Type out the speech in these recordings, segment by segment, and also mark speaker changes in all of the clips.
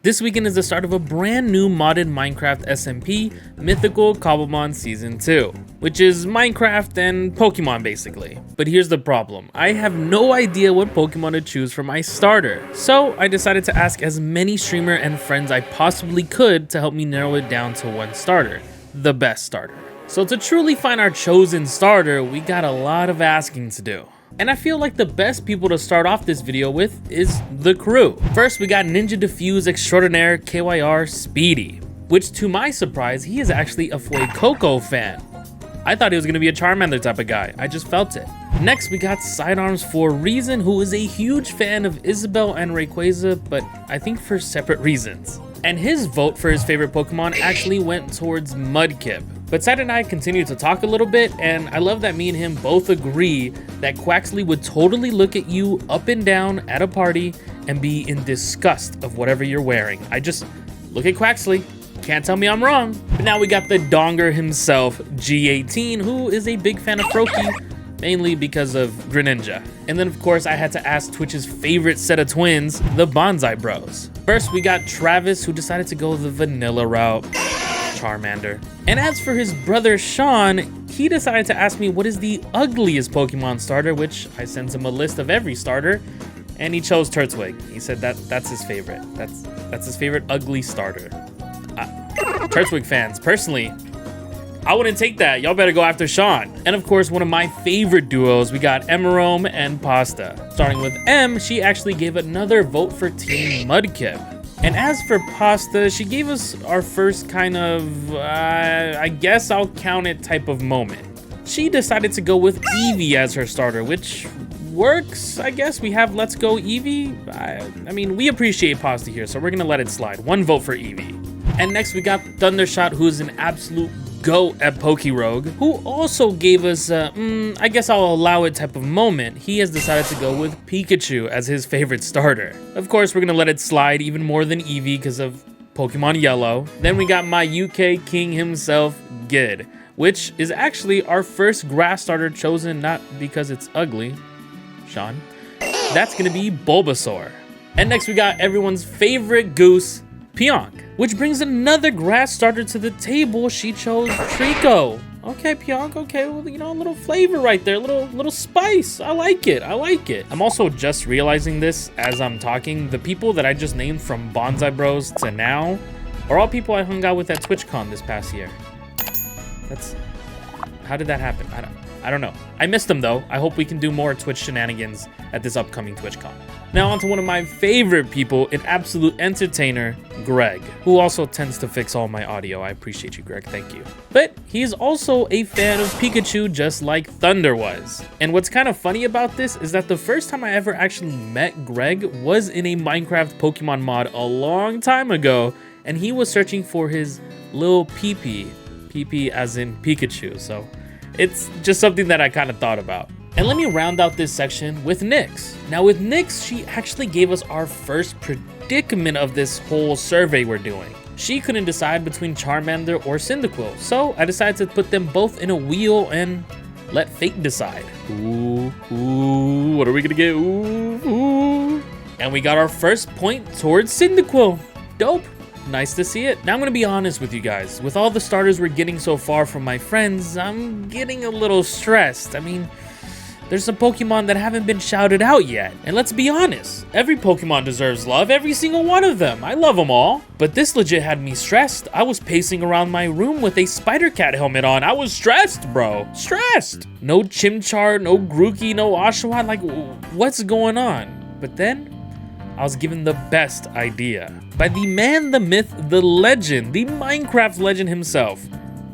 Speaker 1: This weekend is the start of a brand new modded Minecraft SMP, Mythical Cobblemon Season 2, which is Minecraft and Pokemon basically. But here's the problem, I have no idea what Pokemon to choose for my starter. So I decided to ask as many streamer and friends I possibly could to help me narrow it down to one starter, the best starter. So to truly find our chosen starter, we got a lot of asking to do. And I feel like the best people to start off this video with is the crew. First, we got Ninja Diffuse Extraordinaire KYR Speedy, which to my surprise, he is actually a Fuecoco fan. I thought he was gonna be a Charmander type of guy, I just felt it. Next, we got Sidearms for Reason, who is a huge fan of Isabelle and Rayquaza, but I think for separate reasons. And his vote for his favorite Pokemon actually went towards Mudkip. But Side and I continued to talk a little bit, and I love that me and him both agree that Quaxley would totally look at you up and down at a party and be in disgust of whatever you're wearing. I just look at Quaxley, can't tell me I'm wrong. But now we got the donger himself, G18, who is a big fan of Froakie, mainly because of Greninja. And then of course I had to ask Twitch's favorite set of twins, the Bonsai Bros. First we got Travis, who decided to go the vanilla route, Charmander. And as for his brother Sean, he decided to ask me what is the ugliest Pokemon starter, which I sent him a list of every starter, and he chose Turtwig. He said that's his favorite. That's his favorite ugly starter. Turtwig fans, personally, I wouldn't take that. Y'all better go after Sean. And of course, one of my favorite duos, we got Emerome and Pasta. Starting with M, she actually gave another vote for Team Mudkip. And as for Pasta, she gave us our first kind of, I guess I'll count it type of moment. She decided to go with Eevee as her starter, which works, I guess. We have Let's Go Eevee. I mean, we appreciate Pasta here, so we're gonna let it slide. One vote for Eevee. And next we got Thundershot, who's an absolute GOAT at Pokerogue, who also gave us I guess I'll allow it type of moment. He has decided to go with Pikachu as his favorite starter. Of course, we're gonna let it slide even more than Eevee because of Pokemon Yellow. Then we got my UK king himself, Gid, which is actually our first grass starter chosen not because it's ugly, Sean. That's gonna be Bulbasaur. And next we got everyone's favorite goose, Pionk, which brings another grass starter to the table. She chose Trico. Okay, Pionk, okay, well, you know, a little flavor right there, a little spice. I like it, I like it. I'm also just realizing this as I'm talking. The people that I just named from Bonsai Bros to now are all people I hung out with at TwitchCon this past year. How did that happen? I don't know. I missed them though. I hope we can do more Twitch shenanigans at this upcoming TwitchCon. Now on to one of my favorite people, an absolute entertainer, Greg, who also tends to fix all my audio. I appreciate you, Greg, thank you. But he's also a fan of Pikachu just like Thunder was. And what's kind of funny about this is that the first time I ever actually met Greg was in a Minecraft Pokemon mod a long time ago, and he was searching for his little PP as in Pikachu, so it's just something that I kind of thought about. And let me round out this section with Nyx. Now with Nyx, she actually gave us our first predicament of this whole survey we're doing. She couldn't decide between Charmander or Cyndaquil, so I decided to put them both in a wheel and let fate decide. Ooh, what are we gonna get? Ooh. And we got our first point towards Cyndaquil. Dope. Nice to see it. Now I'm gonna be honest with you guys. With all the starters we're getting so far from my friends, I'm getting a little stressed. I mean, there's some Pokemon that haven't been shouted out yet. And let's be honest, every Pokemon deserves love, every single one of them. I love them all. But this legit had me stressed. I was pacing around my room with a Spider-Cat helmet on. I was stressed, bro. Stressed. No Chimchar, no Grookey, no Oshawott. Like, what's going on? But then I was given the best idea by the man, the myth, the legend, the Minecraft legend himself,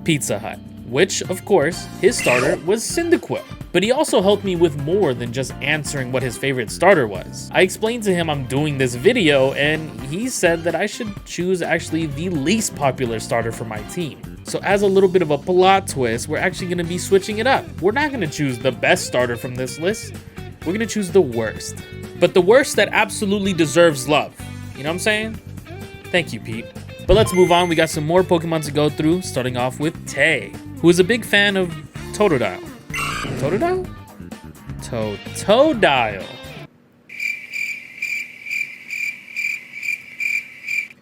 Speaker 1: Pizza Hut, which of course his starter was Cyndaquil. But he also helped me with more than just answering what his favorite starter was. I explained to him I'm doing this video, and he said that I should choose actually the least popular starter for my team. So as a little bit of a plot twist, we're actually gonna be switching it up. We're not gonna choose the best starter from this list. We're gonna choose the worst. But the worst that absolutely deserves love. You know what I'm saying? Thank you, Pete. But let's move on. We got some more Pokemon to go through, starting off with Tay, who is a big fan of Totodile. Totodile? Totodile.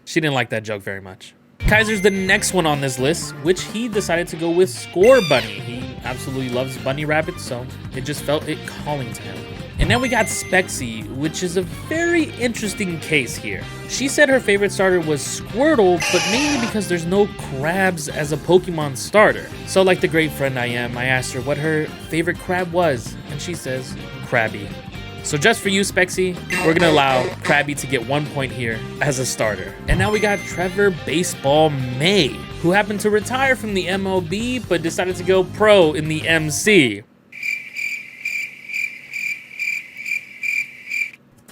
Speaker 1: She didn't like that joke very much. Kaiser's the next one on this list, which he decided to go with Score Bunny. He absolutely loves bunny rabbits, so it just felt it calling to him. And now we got Spexy, which is a very interesting case here. She said her favorite starter was Squirtle, but mainly because there's no crabs as a Pokemon starter. So like the great friend I am, I asked her what her favorite crab was, and she says, Krabby. So just for you, Spexy, we're gonna allow Krabby to get 1 point here as a starter. And now we got Trevor Baseball May, who happened to retire from the MLB, but decided to go pro in the MC.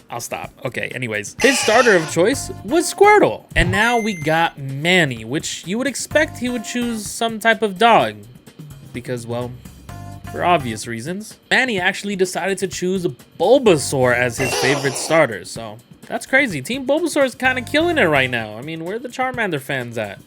Speaker 1: I'll stop. Okay, anyways. His starter of choice was Squirtle. And now we got Manny, which you would expect he would choose some type of dog. Because, well, for obvious reasons. Manny actually decided to choose Bulbasaur as his favorite starter, so that's crazy. Team Bulbasaur is kind of killing it right now. I mean, where are the Charmander fans at?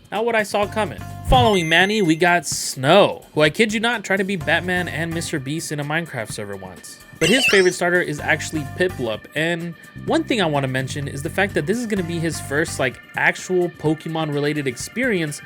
Speaker 1: Not what I saw coming. Following Manny, we got Snow, who I kid you not tried to be Batman and Mr. Beast in a Minecraft server once. But his favorite starter is actually Piplup, and one thing I want to mention is the fact that this is going to be his first like actual Pokemon related experience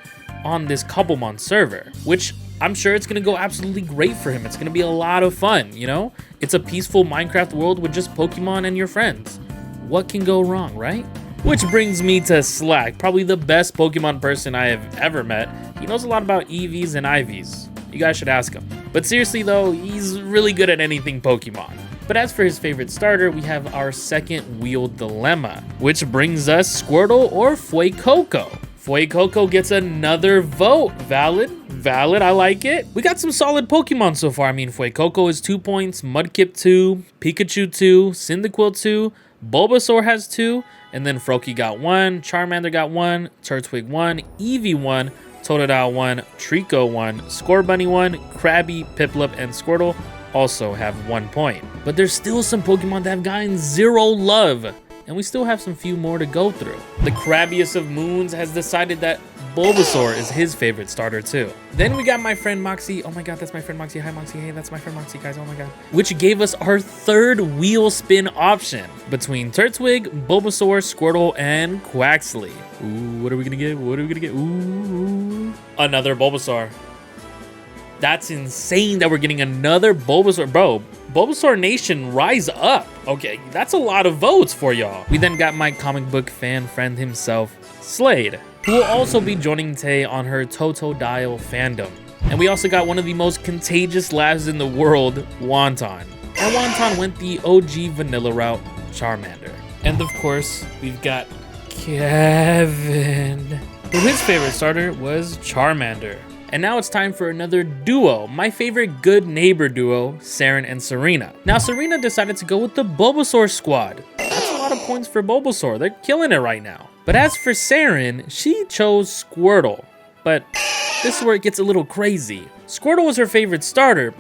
Speaker 1: on this Cobblemon server, which I'm sure it's gonna go absolutely great for him. It's gonna be a lot of fun, you know? It's a peaceful Minecraft world with just Pokemon and your friends. What can go wrong, right? Which brings me to Slack, probably the best Pokemon person I have ever met. He knows a lot about EVs and IVs. You guys should ask him. But seriously though, he's really good at anything Pokemon. But as for his favorite starter, we have our second wheel dilemma, which brings us Squirtle or Fuecoco. Fuecoco gets another vote. Valid, I like it. We got some solid Pokemon so far. I mean, Fuecoco is 2 points, Mudkip 2, Pikachu 2, Cyndaquil 2, Bulbasaur has 2, and then Froakie got 1, Charmander got 1, Turtwig 1, Eevee 1, Totodile 1, Trico 1, Scorbunny 1, Krabby, Piplup, and Squirtle also have 1 point. But there's still some Pokemon that have gotten 0 love. And we still have some few more to go through. The crabbiest of moons has decided that Bulbasaur is his favorite starter too. Then we got my friend Moxie. Oh my god, that's my friend Moxie. Hi Moxie, hey, that's my friend Moxie, guys, oh my god. Which gave us our third wheel spin option between Turtwig, Bulbasaur, Squirtle, and Quaxly. Ooh, what are we gonna get? What are we gonna get? Ooh, another Bulbasaur. That's insane that we're getting another Bulbasaur. Bro, Bulbasaur Nation, rise up. Okay, that's a lot of votes for y'all. We then got my comic book fan friend himself, Slade, who will also be joining Tay on her Totodile fandom. And we also got one of the most contagious labs in the world, Wonton. And Wonton went the OG vanilla route, Charmander. And of course, we've got Kevin, who his favorite starter was Charmander. And now it's time for another duo, my favorite good neighbor duo, Saren and Serena. Now Serena decided to go with the Bulbasaur squad. That's a lot of points for Bulbasaur, they're killing it right now. But as for Saren, she chose Squirtle. But this is where it gets a little crazy. Squirtle was her favorite starter,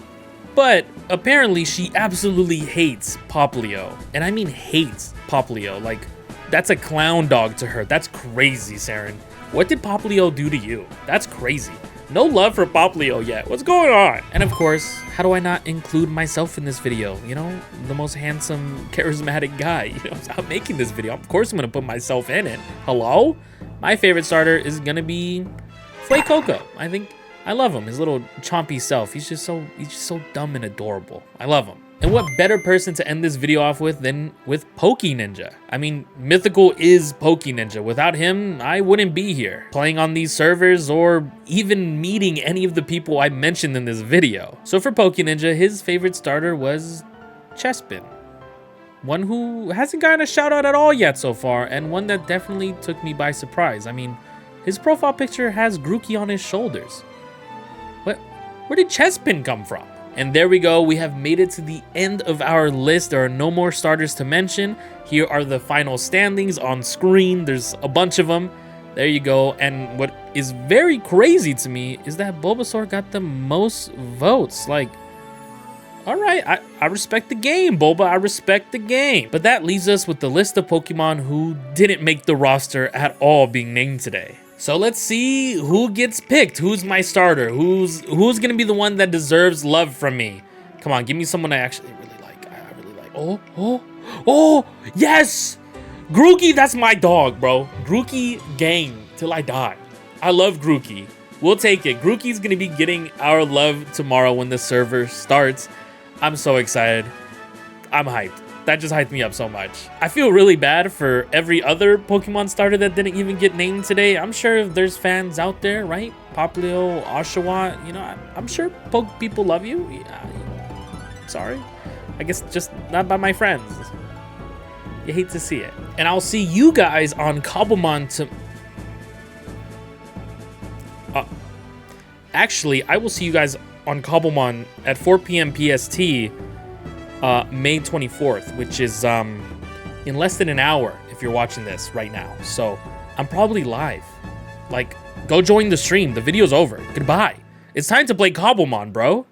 Speaker 1: but apparently she absolutely hates Popplio. And I mean hates Popplio, like that's a clown dog to her. That's crazy, Saren. What did Popplio do to you? That's crazy. No love for Popplio yet. What's going on? And of course, how do I not include myself in this video? You know, the most handsome, charismatic guy. You know, I'm making this video. Of course I'm gonna put myself in it. Hello? My favorite starter is gonna be Fuecoco. I love him. His little chompy self. He's just so dumb and adorable. I love him. And what better person to end this video off with than with PokeNinja? I mean, Mythical is PokeNinja. Without him, I wouldn't be here, playing on these servers or even meeting any of the people I mentioned in this video. So for PokeNinja, his favorite starter was Chespin. One who hasn't gotten a shout out at all yet so far, and one that definitely took me by surprise. I mean, his profile picture has Grookey on his shoulders. Where did Chespin come from? And there we go, we have made it to the end of our list. There are no more starters to mention. Here are the final standings on screen. There's a bunch of them. There you go. And what is very crazy to me is that Bulbasaur got the most votes. Like, all right, I respect the game, Bulba, I respect the game. But that leaves us with the list of Pokemon who didn't make the roster at all being named today. So let's see who gets picked. Who's my starter? Who's gonna be the one that deserves love from me? Come on, give me someone I actually really like. I really like. Oh, yes! Grookey, that's my dog, bro. Grookey gang till I die. I love Grookey. We'll take it. Grookey's gonna be getting our love tomorrow when the server starts. I'm so excited. I'm hyped. That just hyped me up so much. I feel really bad for every other Pokemon starter that didn't even get named today. I'm sure there's fans out there, right? Popplio, Oshawott, you know, I'm sure Poke people love you. Yeah, sorry. I guess just not by my friends. You hate to see it. And I'll see you guys on Cobblemon to... actually, I will see you guys on Cobblemon at 4 p.m. PST, May 24th, which is in less than an hour if you're watching this right now. So I'm probably live. Like, go join the stream. The video's over. Goodbye. It's time to play Cobblemon, bro.